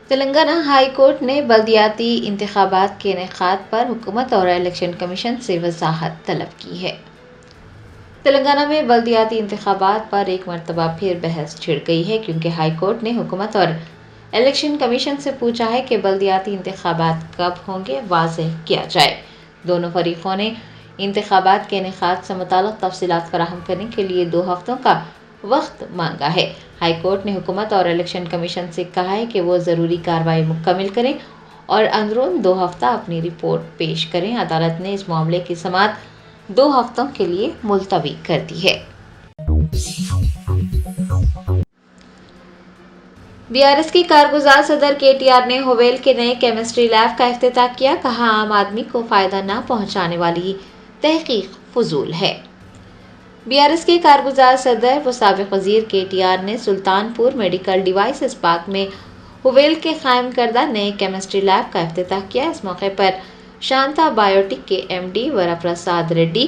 Telangana high court نے بلدیاتی انتخابات کے انعقاد پر حکومت اور الیکشن کمیشن سے وضاحت طلب کی ہے۔ تلنگانہ میں بلدیاتی انتخابات پر ایک مرتبہ پھر بحث چھڑ گئی ہے، کیونکہ ہائی کورٹ نے حکومت اور الیکشن کمیشن سے پوچھا ہے کہ بلدیاتی انتخابات کب ہوں گے واضح کیا جائے۔ دونوں فریقوں نے انتخابات کے انعقاد سے متعلق تفصیلات فراہم کرنے کے لیے 2 ہفتوں کا وقت مانگا ہے۔ ہائی کورٹ نے حکومت اور الیکشن کمیشن سے کہا ہے کہ وہ ضروری کارروائی مکمل کریں اور اندرون 2 ہفتہ اپنی رپورٹ پیش کریں۔ عدالت نے اس معاملے کی سماعت 2 ہفتوں کے لیے ملتوی کر دی ہے۔ BRS کی کارگزار صدر KTR نے ہوویل کے نئے کیمسٹری لیب کا افتتاح کیا۔ کہا، عام آدمی کو فائدہ نہ پہنچانے والی تحقیق فضول ہے۔ BRS کے کارگزار صدر و سابق وزیر KTR نے سلطان پور میڈیکل ڈیوائسز پارک میں ہوویل کے قائم کردہ نئے کیمسٹری لیب کا افتتاح کیا۔ اس موقع پر شانتا بائیوٹیک کے MD ورا پرساد ریڈی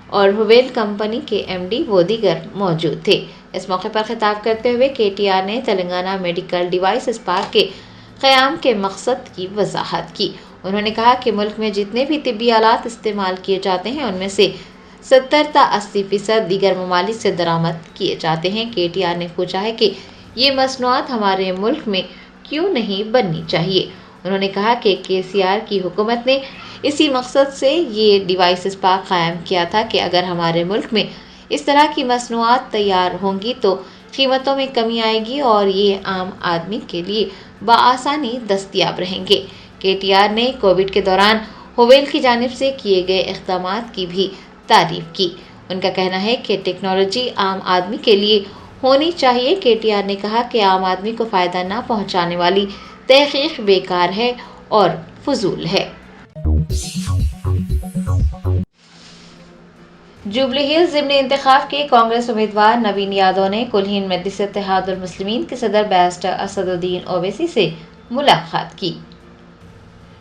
اور ہوویل کمپنی کے MD و دیگر موجود تھے۔ اس موقع پر خطاب کرتے ہوئے KTR نے تلنگانہ میڈیکل ڈیوائسز پارک کے قیام کے مقصد کی وضاحت کی۔ انہوں نے کہا کہ ملک میں جتنے بھی طبی آلات استعمال کیے جاتے ہیں ان میں سے 70 تا 80% دیگر ممالک سے درآمد کیے جاتے ہیں۔ KTR نے پوچھا ہے کہ یہ مصنوعات ہمارے ملک میں کیوں نہیں بننی چاہیے۔ انہوں نے کہا کہ KCR کی حکومت نے اسی مقصد سے یہ ڈیوائسز پارک قائم کیا تھا کہ اگر ہمارے ملک میں اس طرح کی مصنوعات تیار ہوں گی تو قیمتوں میں کمی آئے گی اور یہ عام آدمی کے لیے بآسانی دستیاب رہیں گے۔ KTR نے کووڈ کے دوران ہوویل کی جانب سے کیے گئے اقدامات کی بھی تعریف کی۔ ان کا کہنا ہے کہ ٹیکنالوجی عام آدمی کے لیے ہونی چاہیے۔ KTR نے کہا کہ عام آدمی کو فائدہ نہ پہنچانے والی تحقیق بیکار ہے اور فضول ہے۔ جوبلی ہلز ضمنی انتخاب کے کانگریس امیدوار نوین یادو نے کلہین مجلس اتحاد المسلمین کے صدر بیرسٹر اسد الدین اویسی سے ملاقات کی۔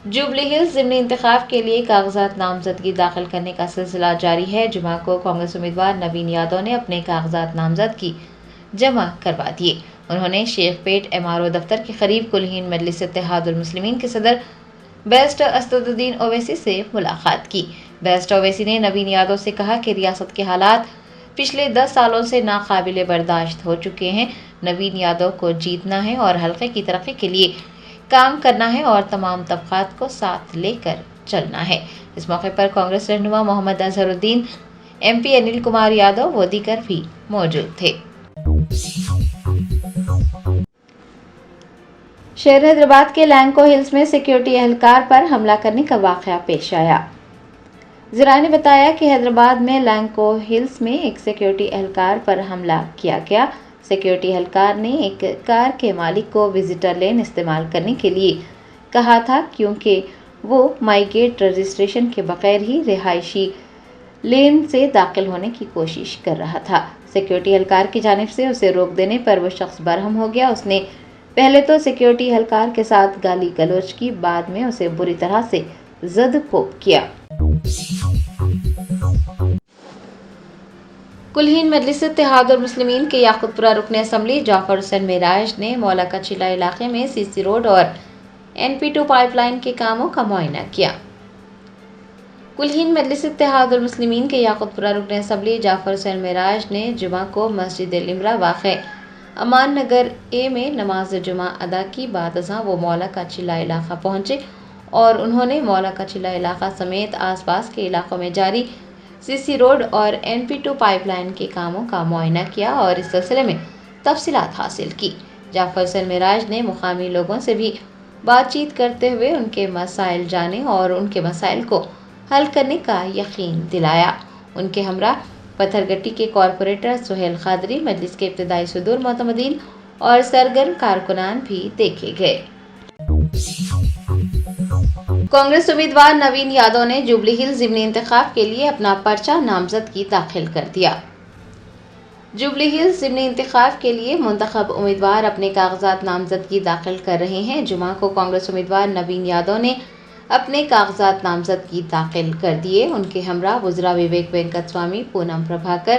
جوبلی ہلز ضمنی انتخاب کے لیے کاغذات نامزدگی داخل کرنے کا سلسلہ جاری ہے۔ جمعہ کو کانگریس امیدوار نوین یادو نے اپنے کاغذات نامزدگی جمع کروا دیے۔ انہوں نے شیخ پیٹ MRO دفتر کے قریب کلہین مجلس اتحاد المسلمین کے صدر بیرسٹر اسد الدین اویسی سے ملاقات کی۔ بیرسٹر اویسی نے نوین یادو سے کہا کہ ریاست کے حالات پچھلے 10 سالوں سے ناقابل برداشت ہو چکے ہیں۔ نوین یادو کو جیتنا ہے اور حلقے کی ترقی کے لیے کام کرنا ہے اور تمام طبقات کو ساتھ لے کر چلنا ہے۔ اس موقع پر کانگریس رہنما محمد اظہر الدین، MP انل کمار یادو و دیگر بھی موجود تھے۔ شہر حیدرآباد کے لینکو ہلز میں سیکیورٹی اہلکار پر حملہ کرنے کا واقعہ پیش آیا۔ ذرائع نے بتایا کہ حیدرآباد میں لینکو ہلز میں ایک سیکیورٹی اہلکار پر حملہ کیا گیا۔ سیکیورٹی اہلکار نے ایک کار کے مالک کو وزٹر لین استعمال کرنے کے لیے کہا تھا، کیونکہ وہ مائی گیٹ رجسٹریشن کے بغیر ہی رہائشی لین سے داخل ہونے کی کوشش کر رہا تھا۔ سیکیورٹی اہلکار کی جانب سے اسے روک دینے پر وہ شخص برہم ہو گیا۔ اس نے پہلے تو سیکیورٹی اہلکار کے ساتھ گالی گلوچ کی، بعد میں اسے بری طرح سے زد کوب کیا۔ کلہین مجلس اتحاد المسلمین کے یاقوت پورہ رکن اسمبلی جعفر حسین معراج نے مولا کا چیلہ علاقے میں CC روڈ اور NP2 پائپ لائن کے کاموں کا معائنہ کیا۔ کلہین مجلس اتحاد المسلمین کے یاقوت پورہ رکن اسمبلی جعفر حسین معراج نے جمعہ کو مسجد الامرا واقع امان نگر A میں نماز جمعہ ادا کی۔ بعد ازاں وہ مولا کا چیلہ علاقہ پہنچے اور انہوں نے مولا کا چیلہ علاقہ سمیت آس پاس کے علاقوں میں جاری CC روڈ اور NP2 پائپ لائن کے کاموں کا معائنہ کیا اور اس سلسلے میں تفصیلات حاصل کی۔ جعفر حسین معراج نے مقامی لوگوں سے بھی بات چیت کرتے ہوئے ان کے مسائل جانے اور ان کے مسائل کو حل کرنے کا یقین دلایا۔ ان کے ہمراہ پتھر گٹی کے کارپوریٹر سہیل قادری، مجلس کے ابتدائی صدور معتمدین اور سرگرم کارکنان بھی دیکھے گئے۔ کانگریس امیدوار نوین یادو نے جوبلی ہلز ضمنی انتخاب کے لیے اپنا پرچہ نامزدگی داخل کر دیا۔ جوبلی ہلز ضمنی انتخاب کے لیے منتخب امیدوار اپنے کاغذات نامزدگی داخل کر رہے ہیں۔ جمعہ کو کانگریس امیدوار نوین یادو نے اپنے کاغذات نامزدگی داخل کر دیے۔ ان کے ہمراہ وزراء وویک وینکٹ سوامی، پونم پربھاکر،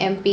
MP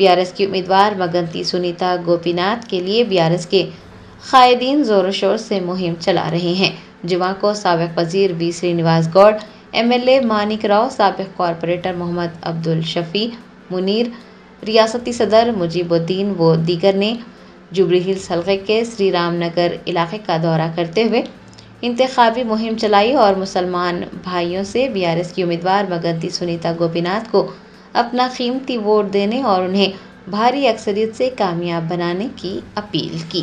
BRS کی امیدوار مگنتی سنیتا گوپی ناتھ کے لیے BRS کے قائدین زور و شور سے مہم چلا رہے ہیں۔ جمعہ کو سابق وزیر وی سرینواس گوڈ، MLA مانک راؤ، سابق کارپوریٹر محمد عبدالشفیع منیر، ریاستی صدر مجیب الدین و دیگر نے جوبلی ہلز حلقے کے سری رام نگر علاقے کا دورہ کرتے ہوئے انتخابی مہم چلائی اور مسلمان بھائیوں سے BRS کی امیدوار مگنتی سنیتا گوپی ناتھ کو اپنا قیمتی ووٹ دینے اور انہیں بھاری اکثریت سے کامیاب بنانے کی اپیل کی۔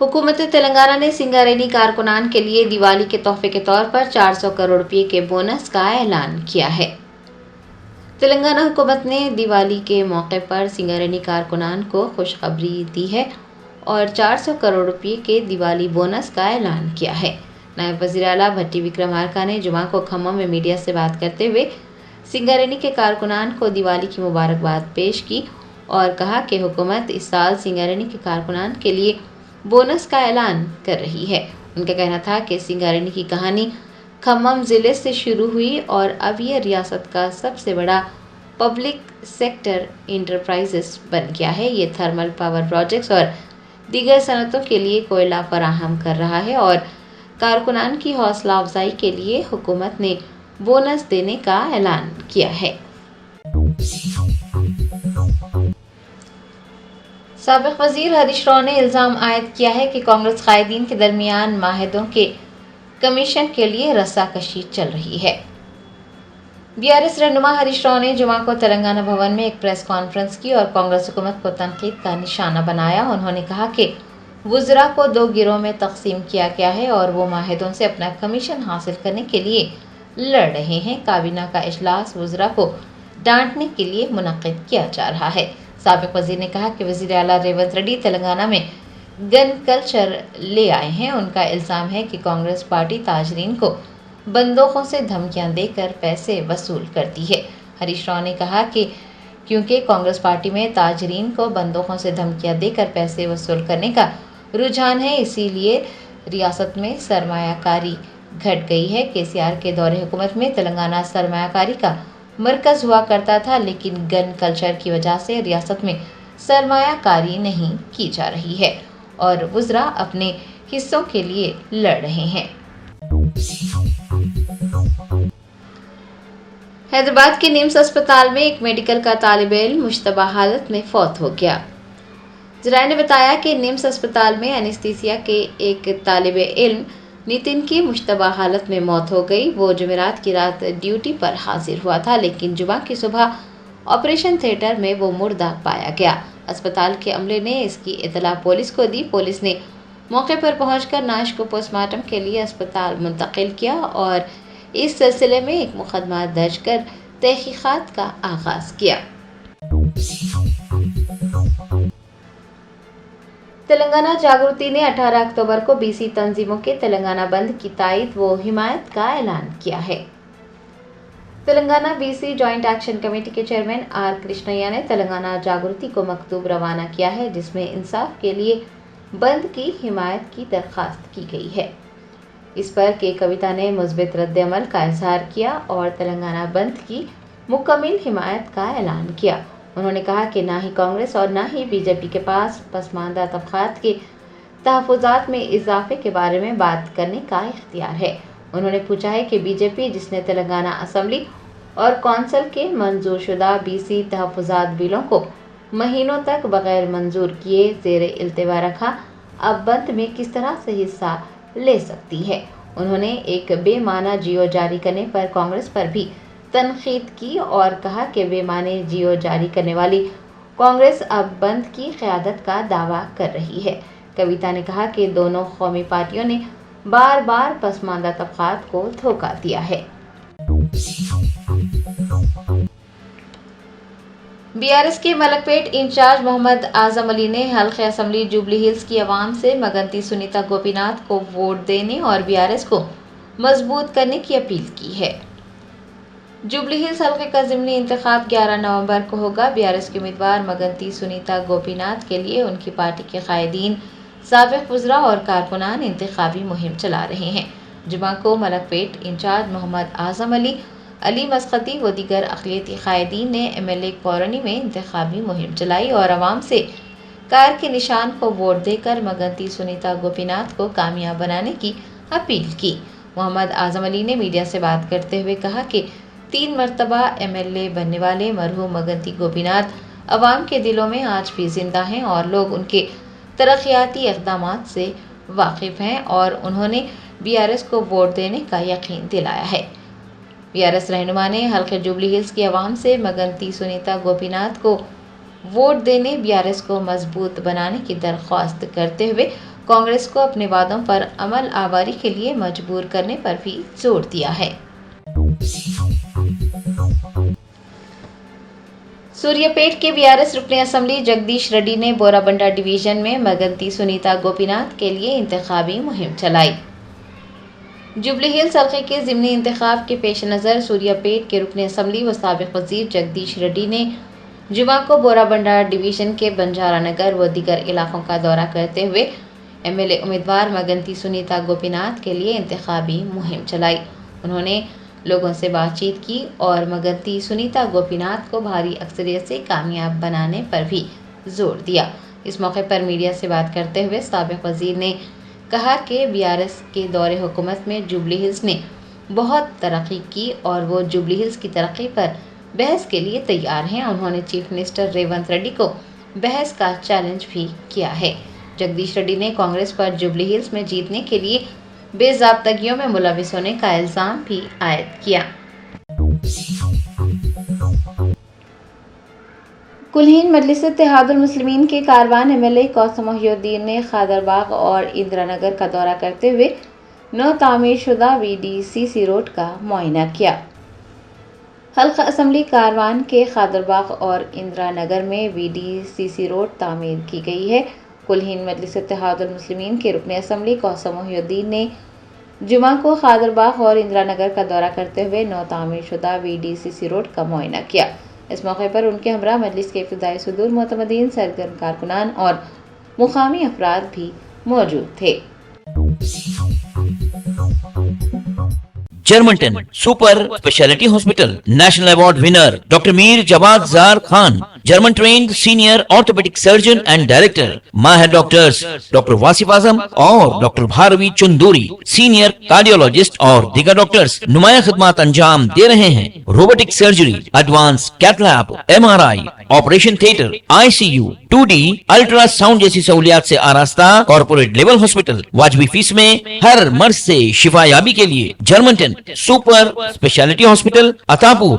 حکومت تلنگانہ نے سنگاریڈی کارکنان کے لیے دیوالی کے تحفے کے طور پر 400 کروڑ روپے کے بونس کا اعلان کیا ہے۔ تلنگانہ حکومت نے دیوالی کے موقع پر سنگاریڈی کارکنان کو خوشخبری دی ہے اور 400 کروڑ روپے کے دیوالی بونس کا اعلان کیا ہے۔ نائب وزیر اعلیٰ بھٹی وکرمارکا نے جمعہ کو کھمم میں میڈیا سے بات کرتے ہوئے سنگاریڈی کے کارکنان کو دیوالی کی مبارکباد پیش کی اور کہا کہ حکومت اس سال سنگاریڈی کے کارکنان کے لیے بونس کا اعلان کر رہی ہے۔ ان کا کہنا تھا کہ سنگاریڈی کی کہانی کھمم ضلع سے شروع ہوئی اور اب یہ ریاست کا سب سے بڑا پبلک سیکٹر انٹرپرائز بن گیا ہے۔ یہ تھرمل پاور پروجیکٹس اور دیگر صنعتوں کے لیے کوئلہ فراہم کر رہا ہے اور کارکنان کی حوصلہ افزائی کے لیے حکومت نے بونس دینے کا اعلان کیا ہے۔ سابق وزیر ہریش راؤ نے الزام عائد کیا ہے کہ کانگریس قائدین کے درمیان معاہدوں کے کمیشن کے لیے رسا کشی چل رہی ہے۔ BRS رہنما ہریش راؤ نے جمعہ کو تلنگانہ بھون میں ایک پریس کانفرنس کی اور کانگریس حکومت کو تنقید کا نشانہ بنایا۔ انہوں نے کہا کہ وزراء کو 2 گروہوں میں تقسیم کیا گیا ہے اور وہ معاہدوں سے اپنا کمیشن حاصل کرنے کے لیے لڑ رہے ہیں۔ کابینہ کا اجلاس وزراء کو ڈانٹنے کے لیے منعقد کیا جا رہا ہے۔ سابق وزیر نے کہا کہ وزیر اعلیٰ ریونت ریڈی تلنگانہ میں گن کلچر لے آئے ہیں۔ ان کا الزام ہے کہ کانگریس پارٹی تاجرین کو بندوقوں سے دھمکیاں دے کر پیسے وصول کرتی ہے۔ ہریش راؤ نے کہا کہ کیونکہ کانگریس پارٹی میں تاجرین کو بندوقوں سے دھمکیاں دے کر پیسے وصول کرنے کا رجحان ہے، اسی لیے ریاست میں سرمایہ کاری گھٹ گئی ہے۔ KCR کے دور حکومت میں تلنگانہ سرمایہ کاری کا مرکز ہوا کرتا تھا، لیکن گن کلچر کی وجہ سے ریاست میں سرمایہ کاری نہیں کی جا رہی ہے اور وزراء اپنے حصوں کے لیے لڑ رہے ہیں۔ حیدرآباد کے نیمس اسپتال میں ایک میڈیکل کا طالب علم مشتبہ حالت میں فوت ہو گیا۔ ذرائع نے بتایا کہ نیمس اسپتال میں انستھیسیا کے ایک طالب علم نتن کی مشتبہ حالت میں موت ہو گئی۔ وہ جمعرات کی رات ڈیوٹی پر حاضر ہوا تھا، لیکن جمعہ کی صبح آپریشن تھیٹر میں وہ مردہ پایا گیا۔ اسپتال کے عملے نے اس کی اطلاع پولیس کو دی۔ پولیس نے موقع پر پہنچ کر نعش کو پوسٹ مارٹم کے لیے اسپتال منتقل کیا اور اس سلسلے میں ایک مقدمہ درج کر تحقیقات کا آغاز کیا۔ تلنگانہ جاگرتی نے 18 اکتوبر کو BC تنظیموں کے تلنگانہ بند کی تائید و حمایت کا اعلان کیا ہے۔ Telangana BC joint action committee کے چیئرمین R کرشنیا نے تلنگانہ جاگرتی کو مکتوب روانہ کیا ہے، جس میں انصاف کے لیے بند کی حمایت کی درخواست کی گئی ہے۔ اس پر کے کویتا نے مثبت رد عمل کا اظہار کیا اور تلنگانہ بند کی مکمل حمایت کا اعلان کیا۔ انہوں نے کہا کہ نہ ہی کانگریس اور نہ ہی BJP کے پاس پسماندہ طبقات کے تحفظات میں اضافے کے بارے میں بات کرنے کا اختیار ہے۔ انہوں نے پوچھا ہے کہ BJP جس نے تلنگانہ اسمبلی اور کونسل کے منظور شدہ BC تحفظات بلوں کو مہینوں تک بغیر منظور کیے زیر التوا رکھا، اب بند میں کس طرح سے حصہ لے سکتی ہے۔ انہوں نے ایک بے معنی جیو جاری کرنے پر کانگریس پر بھی تنقید کی اور کہا کہ بے معنی جیو جاری کرنے والی کانگریس اب بند کی قیادت کا دعویٰ کر رہی ہے۔ کویتا نے کہا کہ دونوں قومی پارٹیوں نے بار بار پسماندہ طبقات کو دھوکہ دیا ہے۔ BRS کے ملک پیٹ انچارج محمد اعظم علی نے حلقہ اسمبلی جوبلی ہلز کی عوام سے مگنتی سنیتا گوپی ناتھ کو ووٹ دینے اور BRS کو مضبوط کرنے کی اپیل کی ہے۔ جوبلی ہلز حلقے کا ضمنی انتخاب 11 نومبر کو ہوگا۔ BRS کی امیدوار مگنتی سنیتا گوپی ناتھ کے لیے ان کی پارٹی کے قائدین، سابق وزراء اور کارکنان انتخابی مہم چلا رہے ہیں۔ جمعہ کو ملک پیٹ انچارج محمد اعظم علی، علی مسقطی و دیگر اقلیتی قائدین نے MLA کورنی میں انتخابی مہم چلائی اور عوام سے کار کے نشان کو ووٹ دے کر مگنتی سنیتا گوپی ناتھ کو کامیاب بنانے کی اپیل کی۔ محمد اعظم علی نے میڈیا سے بات کرتے ہوئے کہا کہ 3 مرتبہ MLA بننے والے مرحوم مگنتی گوپی ناتھ عوام کے دلوں میں آج بھی زندہ ہیں اور لوگ ان کے ترقیاتی اقدامات سے واقف ہیں اور انہوں نے BRS کو ووٹ دینے کا یقین دلایا ہے۔ BRS رہنما نے حلقہ جوبلی ہلز کی عوام سے مگنتی سنیتا گوپی ناتھ کو ووٹ دینے BRS کو مضبوط بنانے کی درخواست کرتے ہوئے کانگریس کو اپنے وعدوں پر عمل آوری کے لیے مجبور کرنے پر بھی زور دیا ہے۔ سوریہ پیٹ کے BRS رکن اسمبلی جگدیش ریڈی نے بورا بنڈا ڈویژن میں مگنتی سنیتا گوپی ناتھ کے لیے انتخابی مہم چلائی۔ جوبلی ہلز حلقے کے ضمنی انتخاب کے پیش نظر سوریہ پیٹ کے رکن اسمبلی و سابق وزیر جگدیش ریڈی نے جمعہ کو بورا بنڈا ڈویژن کے بنجارا نگر و دیگر علاقوں کا دورہ کرتے ہوئے MLA امیدوار مگنتی سنیتا گوپی ناتھ کے لیے انتخابی مہم چلائی۔ انہوں نے لوگوں سے بات چیت کی اور مگنتی سنیتا گوپی ناتھ کو بھاری اکثریت سے کامیاب بنانے پر بھی زور دیا۔ اس موقع پر میڈیا سے بات کرتے ہوئے سابق وزیر نے کہا کہ BRS کے دور حکومت میں جوبلی ہلز نے بہت ترقی کی اور وہ جوبلی ہلز کی ترقی پر بحث کے لیے تیار ہیں۔ انہوں نے چیف منسٹر ریونت ریڈی کو بحث کا چیلنج بھی کیا ہے۔ جگدیش ریڈی نے کانگریس پر جوبلی ہلز میں جیتنے کے لیے بے ضابطگیوں میں ملوث ہونے کا الزام بھی عائد کیا۔ کلہین مجلس اتحاد المسلمین کے کاروان MLA کوثر محی الدین نے خادر باغ اور اندرا نگر کا دورہ کرتے ہوئے نو تعمیر شدہ VDCC روڈ کا معائنہ کیا۔ حلقہ اسمبلی کاروان کے خادر باغ اور اندرا نگر میں VDCC روڈ تعمیر کی گئی ہے۔ کلہین مجلس اتحاد المسلمین کے رکن اسمبلی کوثر محی الدین نے جمعہ کو خادر باغ اور اندرا نگر کا دورہ کرتے ہوئے نو تعمیر شدہ VDCC روڈ کا معائنہ کیا۔ اس موقع پر ان کے ہمراہ مجلس کے ابتدائی صدور معتمدین، سرگرم کارکنان اور مقامی افراد بھی موجود تھے۔ Germanton super speciality hospital national award winner doctor Mir Jawad Zar Khan, German trained senior orthopaedic surgeon and director, ماہر ڈاکٹرز ڈاکٹر واصف اعظم اور doctor Bharavi Chandori, senior cardiologist اور دیگر ڈاکٹرز نمایاں خدمات انجام دے رہے ہیں۔ Robotic surgery, advance cath lab, MRI، operation theatre, ICU، 2D ultrasound جیسی سہولیات سے آراستہ کارپوریٹ لیول ہاسپٹل، واجبی فیس میں ہر مرض سے شفا یابی کے لیے جرمنٹن سپر اسپیشلٹی ہاسپٹل، عطاپور،